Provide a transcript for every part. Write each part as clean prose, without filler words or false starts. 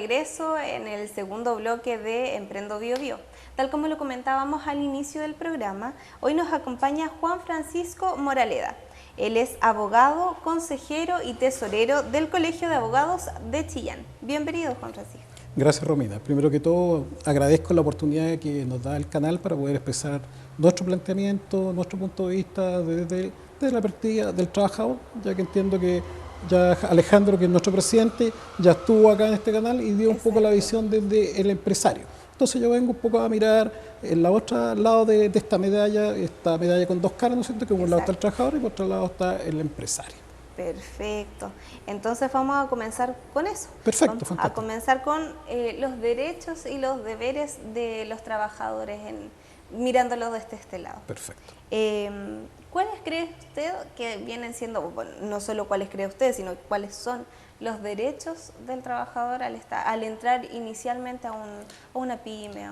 regreso en el segundo bloque de Emprendo Bio Bio. Tal como lo comentábamos al inicio del programa, hoy nos acompaña Juan Francisco Moraleda. Él es abogado, consejero y tesorero del Colegio de Abogados de Chillán. Bienvenido, Juan Francisco. Gracias, Romina. Primero que todo, agradezco la oportunidad que nos da el canal para poder expresar nuestro planteamiento, nuestro punto de vista desde la perspectiva del trabajador, ya que entiendo que ya Alejandro, que es nuestro presidente, ya estuvo acá en este canal y dio un poco la visión desde el empresario. Entonces yo vengo un poco a mirar en la otra lado de esta medalla con dos caras, ¿no es cierto? Que por un lado está el trabajador y por otro lado está el empresario. Perfecto. Entonces vamos a comenzar con eso. Perfecto, vamos a comenzar con los derechos y los deberes de los trabajadores, mirándolos desde este lado. Perfecto. ¿Cuáles cree usted que vienen siendo, bueno, no solo cuáles cree usted, sino cuáles son los derechos del trabajador al entrar inicialmente a una pyme?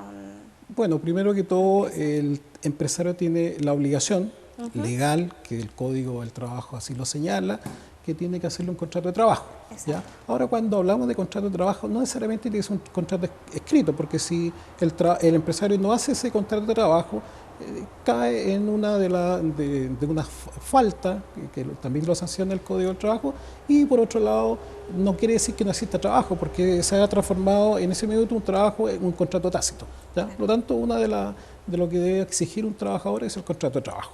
Bueno, primero que todo, el empresario tiene la obligación legal, que el Código del Trabajo así lo señala, que tiene que hacerle un contrato de trabajo. ¿Ya? Ahora, cuando hablamos de contrato de trabajo, no necesariamente tiene que ser un contrato escrito, porque si el empresario no hace ese contrato de trabajo, cae en una de una falta, que también lo sanciona el Código del Trabajo, y por otro lado, no quiere decir que no exista trabajo, porque se ha transformado en ese minuto un trabajo en un contrato tácito. ¿Ya? Por lo tanto, de lo que debe exigir un trabajador es el contrato de trabajo.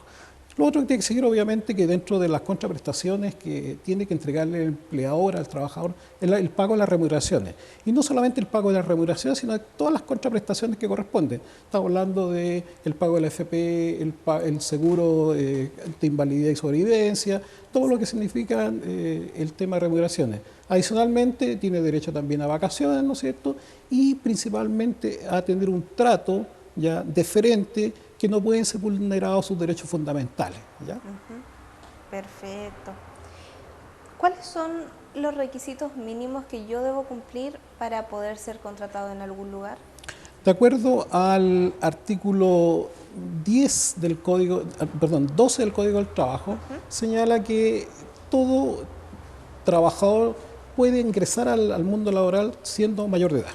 Lo otro que tiene que seguir, obviamente, que dentro de las contraprestaciones que tiene que entregarle el empleador al trabajador, es el pago de las remuneraciones. Y no solamente el pago de las remuneraciones, sino de todas las contraprestaciones que corresponden. Estamos hablando del pago de la FP, el seguro de invalidez y sobrevivencia, todo lo que significa el tema de remuneraciones. Adicionalmente, tiene derecho también a vacaciones, ¿no es cierto? Y principalmente a tener un trato ya deferente, que no pueden ser vulnerados sus derechos fundamentales. ¿Ya? Perfecto. ¿Cuáles son los requisitos mínimos que yo debo cumplir para poder ser contratado en algún lugar? De acuerdo al artículo 12 del Código del Trabajo, señala que todo trabajador puede ingresar al mundo laboral siendo mayor de edad,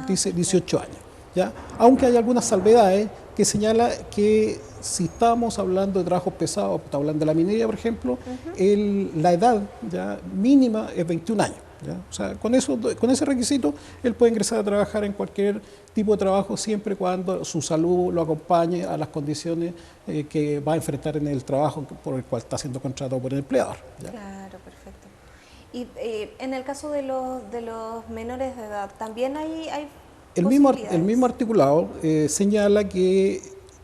dice 18 años. ¿Ya? Aunque hay algunas salvedades que señala que si estamos hablando de trabajos pesados, estamos hablando de la minería, por ejemplo, la edad ya mínima es 21 años. ¿Ya? O sea, con ese requisito, él puede ingresar a trabajar en cualquier tipo de trabajo siempre y cuando su salud lo acompañe a las condiciones que va a enfrentar en el trabajo por el cual está siendo contratado por el empleador. ¿Ya? Claro, perfecto. Y en el caso de los menores de edad, ¿también hay el mismo articulado señala que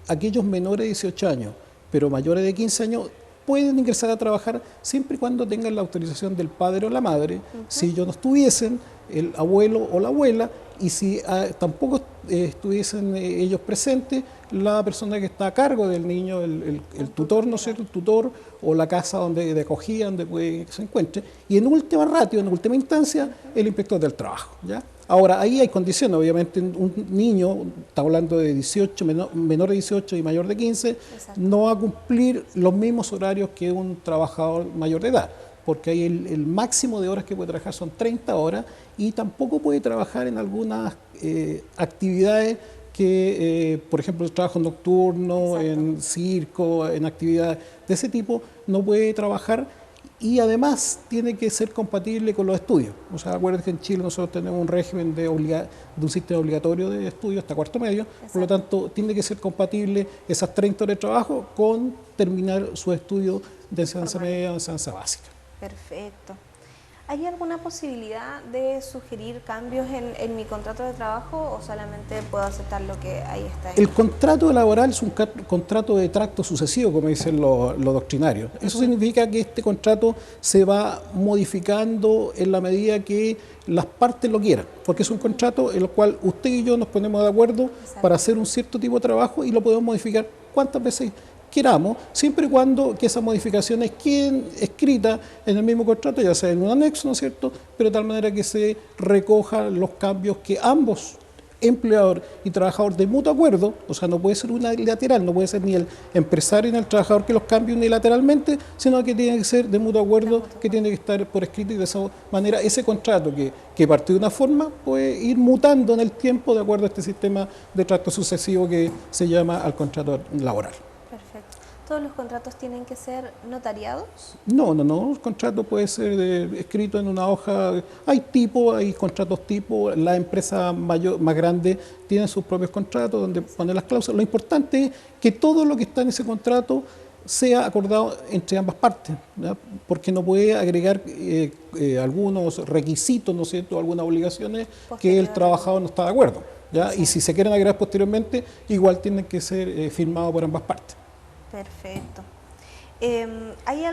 aquellos menores de 18 años, pero mayores de 15 años, pueden ingresar a trabajar siempre y cuando tengan la autorización del padre o la madre, si ellos no estuviesen, el abuelo o la abuela, y si tampoco estuviesen ellos presentes, la persona que está a cargo del niño, el tutor, ¿no es cierto?, el tutor o la casa de acogida donde puede que se encuentre, y en última ratio, en última instancia, el inspector del trabajo. ¿Ya? Ahora, ahí hay condiciones, obviamente un niño, está hablando de 18, menor de 18 y mayor de 15, exacto, no va a cumplir los mismos horarios que un trabajador mayor de edad, porque ahí el máximo de horas que puede trabajar son 30 horas y tampoco puede trabajar en algunas actividades que, por ejemplo, el trabajo nocturno, exacto, en circo, en actividades de ese tipo, no puede trabajar. Y además tiene que ser compatible con los estudios. O sea, acuérdense que en Chile nosotros tenemos un régimen de un sistema obligatorio de estudio hasta cuarto medio, exacto, por lo tanto tiene que ser compatible esas 30 horas de trabajo con terminar su estudio de enseñanza media o enseñanza básica. Perfecto. ¿Hay alguna posibilidad de sugerir cambios en mi contrato de trabajo o solamente puedo aceptar lo que ahí está? El contrato laboral es un contrato de tracto sucesivo, como dicen los doctrinarios. Eso significa que este contrato se va modificando en la medida que las partes lo quieran, porque es un contrato en el cual usted y yo nos ponemos de acuerdo, exacto, para hacer un cierto tipo de trabajo y lo podemos modificar cuantas veces queramos, siempre y cuando que esas modificaciones queden escritas en el mismo contrato, ya sea en un anexo, ¿no es cierto?, pero de tal manera que se recojan los cambios que ambos empleador y trabajador de mutuo acuerdo, o sea, no puede ser unilateral, no puede ser ni el empresario ni el trabajador que los cambie unilateralmente, sino que tiene que ser de mutuo acuerdo, que tiene que estar por escrito, y de esa manera ese contrato que partió de una forma puede ir mutando en el tiempo de acuerdo a este sistema de trato sucesivo que se llama al contrato laboral. Perfecto. ¿Todos los contratos tienen que ser notariados? No, el contrato puede ser escrito en una hoja. Hay contratos tipo, la empresa más grande tiene sus propios contratos donde ponen las cláusulas. Lo importante es que todo lo que está en ese contrato sea acordado entre ambas partes, ¿ya? Porque no puede agregar algunos requisitos, ¿no es cierto?, algunas obligaciones que el trabajador no está de acuerdo, ¿ya? Y si se quieren agregar posteriormente, igual tienen que ser firmados por ambas partes. Perfecto. ¿Hay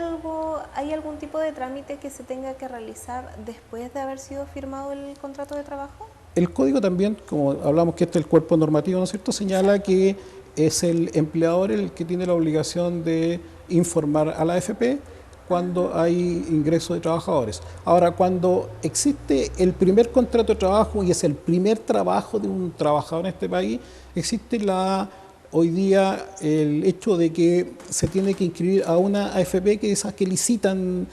algún tipo de trámite que se tenga que realizar después de haber sido firmado el contrato de trabajo? El código también, como hablamos que este es el cuerpo normativo, ¿no es cierto?, señala que es el empleador el que tiene la obligación de informar a la AFP cuando hay ingreso de trabajadores. Ahora, cuando existe el primer contrato de trabajo y es el primer trabajo de un trabajador en este país, existe hoy día el hecho de que se tiene que inscribir a una AFP, que esas que licitan,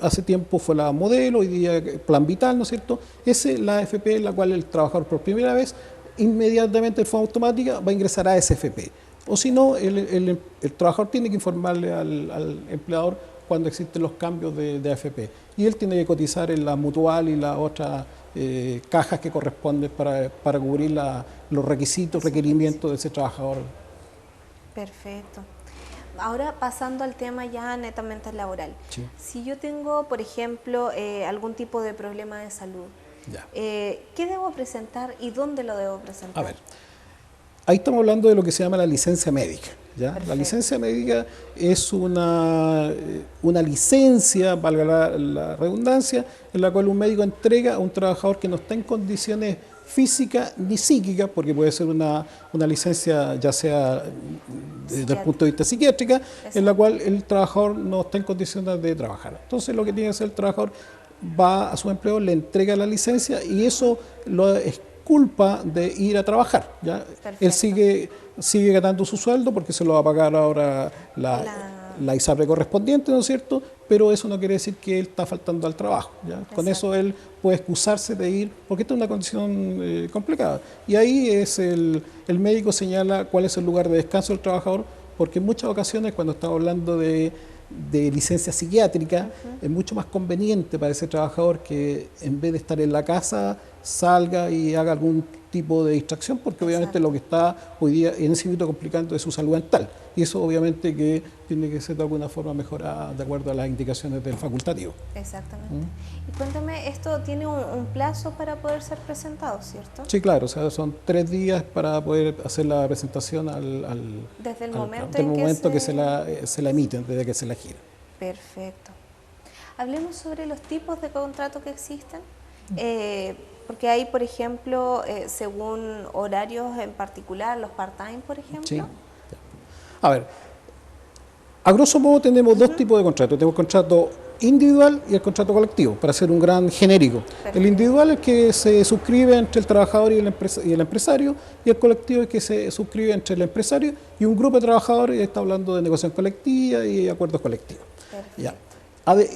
hace tiempo fue la Modelo, hoy día Plan Vital, ¿no es cierto? Esa es la AFP en la cual el trabajador por primera vez, inmediatamente de forma automática, va a ingresar a esa AFP. O si no, el trabajador tiene que informarle al empleador cuando existen los cambios de AFP. Y él tiene que cotizar en la mutual y las otras cajas que corresponden para cubrir los requisitos, requerimientos de ese trabajador. Perfecto. Ahora pasando al tema ya netamente laboral. Sí. Si yo tengo, por ejemplo, algún tipo de problema de salud, ¿qué debo presentar y dónde lo debo presentar? A ver, ahí estamos hablando de lo que se llama la licencia médica, ¿ya? La licencia médica es una licencia, valga la redundancia, en la cual un médico entrega a un trabajador que no está en condiciones físicas ni psíquicas, porque puede ser una licencia ya sea desde el punto de vista psiquiátrica, en la cual el trabajador no está en condiciones de trabajar. Entonces lo que tiene que hacer el trabajador, va a su empleo, le entrega la licencia y eso lo es culpa de ir a trabajar, ¿ya? Él sigue ganando su sueldo porque se lo va a pagar ahora la ISAPRE correspondiente, ¿no es cierto? Pero eso no quiere decir que él está faltando al trabajo, ¿ya? Con eso él puede excusarse de ir, porque esta es una condición complicada. Y ahí es el médico señala cuál es el lugar de descanso del trabajador, porque en muchas ocasiones cuando estamos hablando de licencia psiquiátrica, es mucho más conveniente para ese trabajador que en vez de estar en la casa, salga y haga algún tipo de distracción, porque obviamente lo que está hoy día en ese minuto complicando es su salud mental. Y eso obviamente que tiene que ser de alguna forma mejorada de acuerdo a las indicaciones del facultativo. Exactamente. Y cuéntame, esto tiene un plazo para poder ser presentado, ¿cierto? Sí, claro, o sea, son 3 días para poder hacer la presentación desde el momento que se la emiten, desde que se la gira. Perfecto. Hablemos sobre los tipos de contrato que existen. Porque hay, por ejemplo, según horarios en particular, los part-time, por ejemplo. Sí. A ver, a grosso modo tenemos dos tipos de contratos. Tenemos el contrato individual y el contrato colectivo, para hacer un gran genérico. Perfecto. El individual es que se suscribe entre el trabajador y el empresario, y el colectivo es que se suscribe entre el empresario y un grupo de trabajadores, y está hablando de negociación colectiva y acuerdos colectivos. Ya.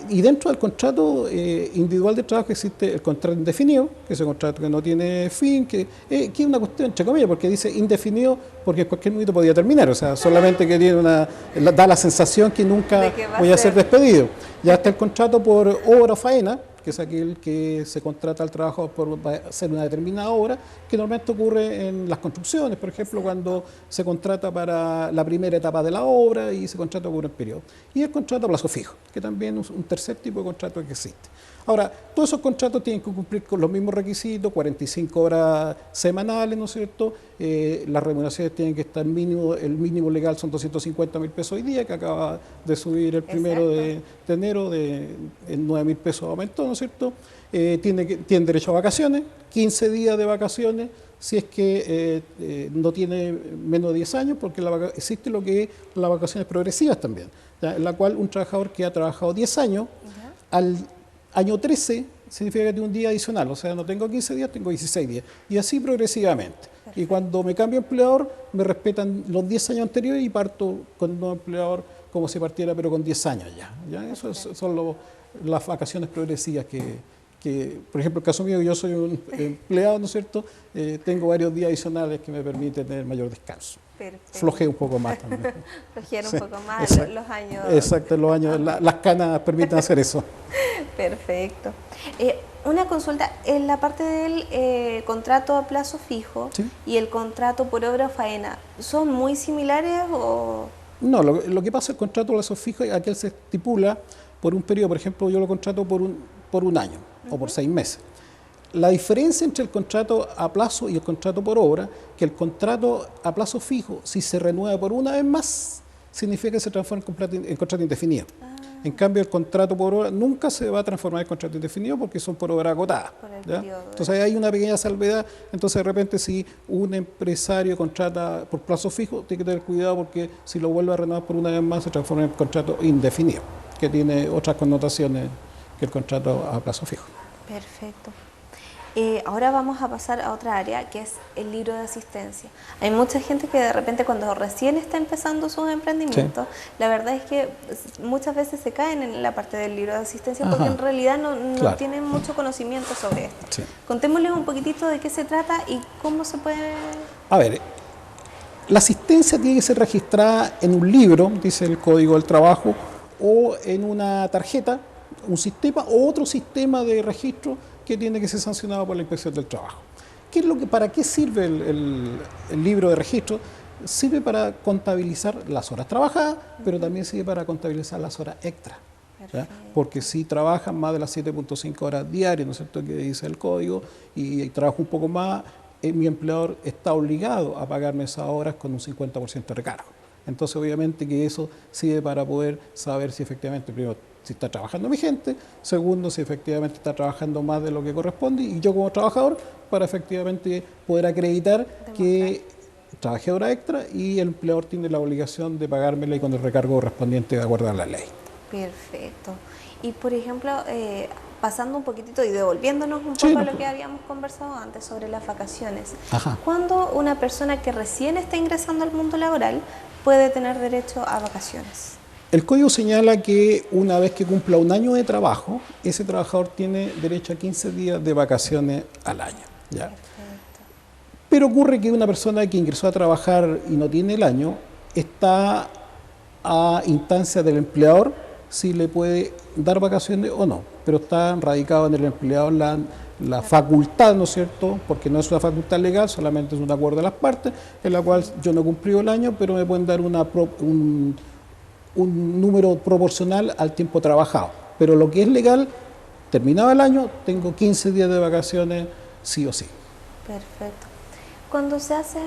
Y dentro del contrato individual de trabajo existe el contrato indefinido, que es el contrato que no tiene fin, que es una cuestión entre comillas, porque dice indefinido porque en cualquier momento podía terminar, o sea, solamente que tiene da la sensación que nunca voy a ser despedido. Ya está el contrato por obra o faena, que es aquel que se contrata al trabajo por hacer una determinada obra, que normalmente ocurre en las construcciones, por ejemplo, cuando se contrata para la primera etapa de la obra y se contrata por un periodo. Y el contrato a plazo fijo, que también es un tercer tipo de contrato que existe. Ahora, todos esos contratos tienen que cumplir con los mismos requisitos, 45 horas semanales, ¿no es cierto? Las remuneraciones tienen que estar el mínimo legal son 250.000 pesos hoy día, que acaba de subir el 1 de enero, en 9.000 pesos aumentó, ¿no es cierto? Tienen derecho a vacaciones, 15 días de vacaciones, si es que no tiene menos de 10 años, porque existe lo que es las vacaciones progresivas también, ¿ya? En la cual un trabajador que ha trabajado 10 años, al año 13 significa que tengo un día adicional, o sea, no tengo 15 días, tengo 16 días, y así progresivamente. Perfecto. Y cuando me cambio de empleador, me respetan los 10 años anteriores y parto con un nuevo empleador como si partiera, pero con 10 años ya. Eso son las vacaciones progresivas que, por ejemplo, en el caso mío, yo soy un empleado, ¿no es cierto? Tengo varios días adicionales que me permiten tener mayor descanso. Perfecto. Flojeo un poco más también. Flojear un poco más los años. Exacto, los años, las canas permiten hacer eso. Perfecto. Una consulta, en la parte del contrato a plazo fijo, ¿sí?, y el contrato por obra o faena, ¿son muy similares o...? No, lo que pasa, el contrato a plazo fijo, aquel se estipula por un periodo, por ejemplo, yo lo contrato por un año o por 6 meses. La diferencia entre el contrato a plazo y el contrato por obra, que el contrato a plazo fijo, si se renueva por una vez más, significa que se transforma en contrato indefinido. En cambio, el contrato por obra nunca se va a transformar en contrato indefinido porque son por obra agotada. Entonces hay una pequeña salvedad. Entonces, de repente, si un empresario contrata por plazo fijo, tiene que tener cuidado porque si lo vuelve a renovar por una vez más, se transforma en contrato indefinido, que tiene otras connotaciones que el contrato a plazo fijo. Perfecto. Ahora vamos a pasar a otra área, que es el libro de asistencia. Hay mucha gente que de repente cuando recién está empezando sus emprendimientos, sí, la verdad es que muchas veces se caen en la parte del libro de asistencia porque en realidad no tienen mucho conocimiento sobre esto. Sí. Contémosles un poquitito de qué se trata y cómo se puede... A ver, la asistencia tiene que ser registrada en un libro, dice el Código del Trabajo, o en una tarjeta, un sistema o otro sistema de registro que tiene que ser sancionado por la Inspección del Trabajo. ¿Para qué sirve el libro de registro? Sirve para contabilizar las horas trabajadas, pero también sirve para contabilizar las horas extra. Porque si trabajan más de las 7.5 horas diarias, ¿no es cierto?, que dice el código, y trabajo un poco más, mi empleador está obligado a pagarme esas horas con un 50% de recargo. Entonces, obviamente que eso sirve para poder saber si efectivamente, primero, si está trabajando mi gente, segundo, si efectivamente está trabajando más de lo que corresponde, y yo como trabajador, para efectivamente poder acreditar que trabajé hora extra y el empleador tiene la obligación de pagármela y con el recargo correspondiente de acuerdo a la ley. Perfecto. Y por ejemplo, pasando un poquitito y devolviéndonos un poco a lo que habíamos conversado antes sobre las vacaciones, ¿cuándo una persona que recién está ingresando al mundo laboral puede tener derecho a vacaciones? El código señala que una vez que cumpla un año de trabajo, ese trabajador tiene derecho a 15 días de vacaciones al año. ¿Ya? Pero ocurre que una persona que ingresó a trabajar y no tiene el año, está a instancia del empleador si le puede dar vacaciones o no, pero está radicado en el empleador la facultad, ¿no es cierto?, porque no es una facultad legal, solamente es un acuerdo de las partes, en la cual yo no he cumplido el año, pero me pueden dar un número proporcional al tiempo trabajado. Pero lo que es legal, terminado el año, tengo 15 días de vacaciones sí o sí. Perfecto. Cuando se hacen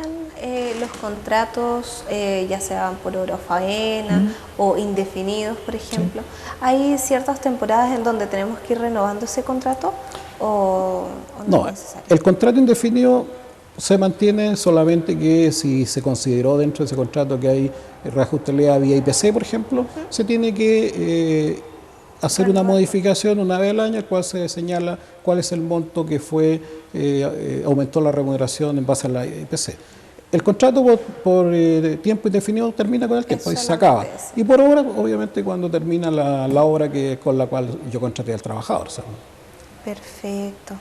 los contratos, ya sean por hora o faena o indefinidos, por ejemplo, ¿hay ciertas temporadas en donde tenemos que ir renovando ese contrato o no es necesario? El contrato indefinido se mantiene solamente que si se consideró dentro de ese contrato que hay reajustabilidad vía IPC, por ejemplo, se tiene que hacer una modificación una vez al año, el cual se señala cuál es el monto que fue, aumentó la remuneración en base a la IPC. El contrato por tiempo indefinido termina con el tiempo y se acaba. Y por obra, obviamente, cuando termina la obra con la cual yo contraté al trabajador. ¿Sabes? Perfecto.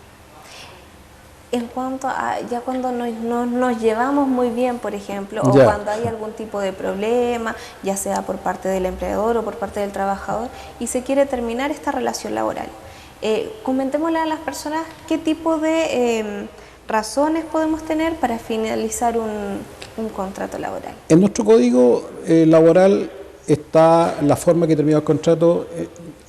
En cuanto a ya cuando nos llevamos muy bien, por ejemplo, o cuando hay algún tipo de problema, ya sea por parte del empleador o por parte del trabajador, y se quiere terminar esta relación laboral, comentémosle a las personas qué tipo de razones podemos tener para finalizar un contrato laboral. En nuestro código laboral está la forma que termina el contrato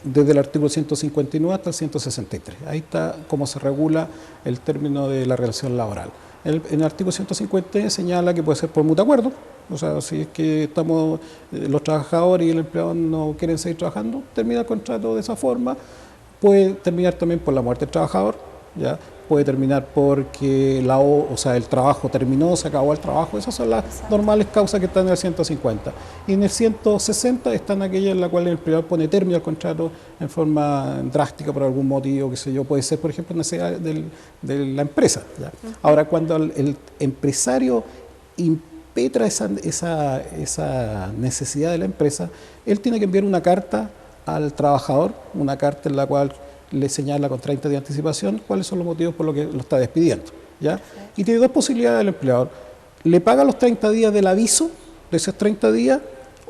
desde el artículo 159 hasta el 163. Ahí está cómo se regula el término de la relación laboral. En el artículo 150 señala que puede ser por mutuo acuerdo, o sea, si es que estamos los trabajadores y el empleador no quieren seguir trabajando, termina el contrato de esa forma. Puede terminar también por la muerte del trabajador, ¿ya? puede terminar porque el trabajo terminó, se acabó el trabajo. Esas son las normales causas que están en el 150. Y en el 160 están aquellas en las cuales el empleador pone término al contrato en forma drástica por algún motivo, qué sé yo, puede ser, por ejemplo, necesidad de la empresa, ¿ya? Ahora, cuando el empresario impetra esa necesidad de la empresa, él tiene que enviar una carta al trabajador, una carta en la cual le señala con 30 días de anticipación cuáles son los motivos por los que lo está despidiendo, ¿ya? Y tiene dos posibilidades el empleador: le paga los 30 días del aviso de esos 30 días,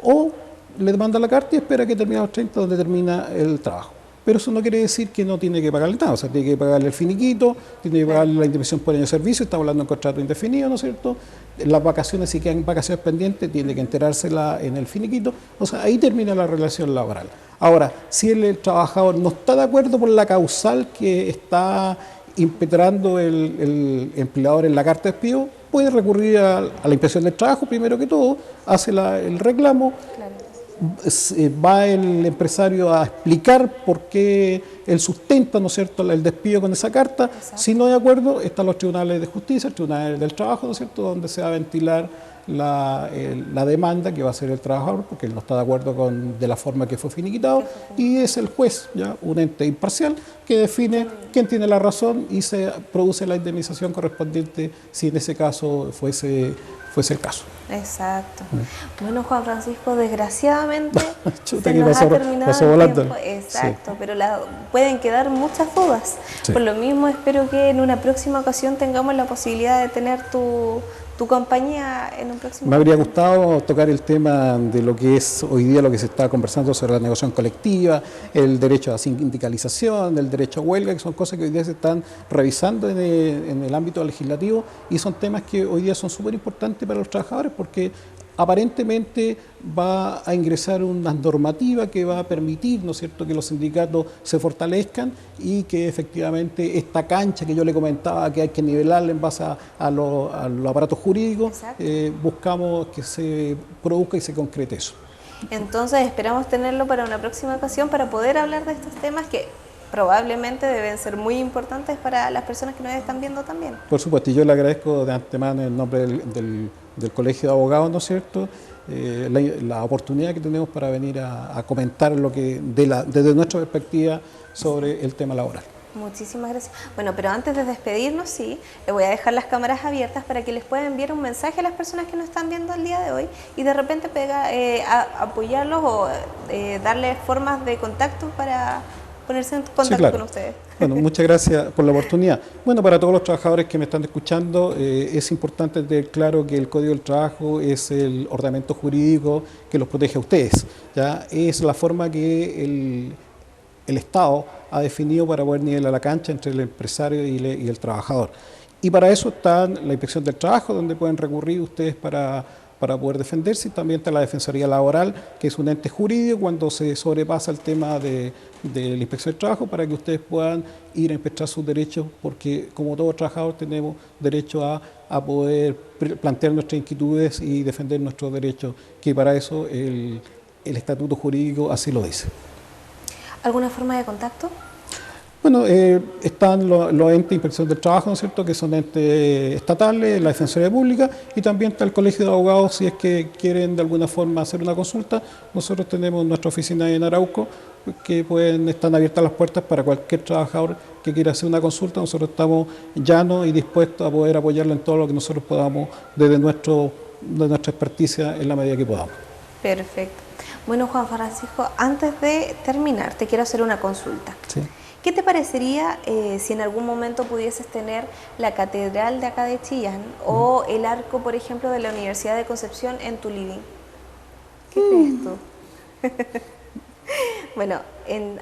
o le manda la carta y espera que termine los 30 donde termina el trabajo. Pero eso no quiere decir que no tiene que pagarle nada, o sea, tiene que pagarle el finiquito, tiene que pagarle la indemnización por año de servicio, estamos hablando de un contrato indefinido, ¿no es cierto? Las vacaciones, si quedan vacaciones pendientes, tiene que enterársela en el finiquito, o sea, ahí termina la relación laboral. Ahora, si el trabajador no está de acuerdo por la causal que está impetrando el empleador en la carta de despido, puede recurrir a la inspección del trabajo, primero que todo, hace el reclamo. Claro. Va el empresario a explicar por qué él sustenta, ¿no es cierto?, el despido con esa carta. Exacto. Si no hay acuerdo, están los tribunales de justicia, el tribunal del trabajo, ¿no es cierto?, donde se va a ventilar la demanda que va a hacer el trabajador, porque él no está de acuerdo de la forma que fue finiquitado, y es el juez, ya un ente imparcial, que define quién tiene la razón y se produce la indemnización correspondiente si en ese caso fuese el caso. Exacto. Bueno, Juan Francisco, desgraciadamente Chuta, se nos ha terminado el tiempo. Exacto, sí. Pero pueden quedar muchas dudas. Sí. Por lo mismo, espero que en una próxima ocasión tengamos la posibilidad de tener tu compañía en un próximo. Me habría gustado tocar el tema de lo que es hoy día lo que se está conversando sobre la negociación colectiva, el derecho a sindicalización, el derecho a huelga, que son cosas que hoy día se están revisando en el ámbito legislativo, y son temas que hoy día son súper importantes para los trabajadores, porque aparentemente va a ingresar una normativa que va a permitir, ¿no es cierto?, que los sindicatos se fortalezcan y que efectivamente esta cancha que yo le comentaba que hay que nivelarla en base a los aparatos jurídicos, buscamos que se produzca y se concrete eso. Entonces esperamos tenerlo para una próxima ocasión para poder hablar de estos temas que probablemente deben ser muy importantes para las personas que nos están viendo también. Por supuesto, y yo le agradezco de antemano en nombre del Colegio de Abogados, ¿no es cierto?, la oportunidad que tenemos para venir a comentar lo que desde nuestra perspectiva sobre el tema laboral. Muchísimas gracias. Bueno, pero antes de despedirnos, sí, le voy a dejar las cámaras abiertas para que les pueda enviar un mensaje a las personas que nos están viendo el día de hoy y de repente apoyarlos o darles formas de contacto para ponerse en contacto, sí, claro, con ustedes. Bueno, muchas gracias por la oportunidad. Bueno, para todos los trabajadores que me están escuchando, es importante tener claro que el Código del Trabajo es el ordenamiento jurídico que los protege a ustedes, ¿ya? Es la forma que el Estado ha definido para poder nivelar la cancha entre el empresario y el trabajador. Y para eso está la Inspección del Trabajo, donde pueden recurrir ustedes para poder defenderse, y también está la Defensoría Laboral, que es un ente jurídico cuando se sobrepasa el tema de la Inspección del Trabajo, para que ustedes puedan ir a inspectar sus derechos, porque como todo trabajador tenemos derecho a poder plantear nuestras inquietudes y defender nuestros derechos, que para eso el estatuto jurídico así lo dice. ¿Alguna forma de contacto? Bueno, están los entes de inspección del trabajo, ¿no es cierto?, que son entes estatales, la Defensoría Pública, y también está el Colegio de Abogados, si es que quieren de alguna forma hacer una consulta. Nosotros tenemos nuestra oficina en Arauco, que están abiertas las puertas para cualquier trabajador que quiera hacer una consulta. Nosotros estamos llanos y dispuestos a poder apoyarlo en todo lo que nosotros podamos desde nuestra experticia en la medida que podamos. Perfecto. Bueno, Juan Francisco, antes de terminar, te quiero hacer una consulta. Sí. ¿Qué te parecería si en algún momento pudieses tener la catedral de acá de Chillán o el arco, por ejemplo, de la Universidad de Concepción en tu living? ¿Qué crees tú? Bueno,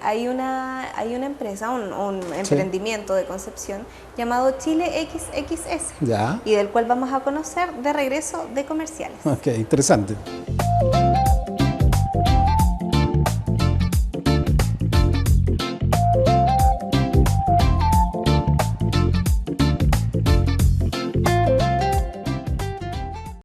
hay una empresa, un emprendimiento de Concepción llamado Chile XXS, ¿ya?, y del cual vamos a conocer de regreso de comerciales. Ok, interesante.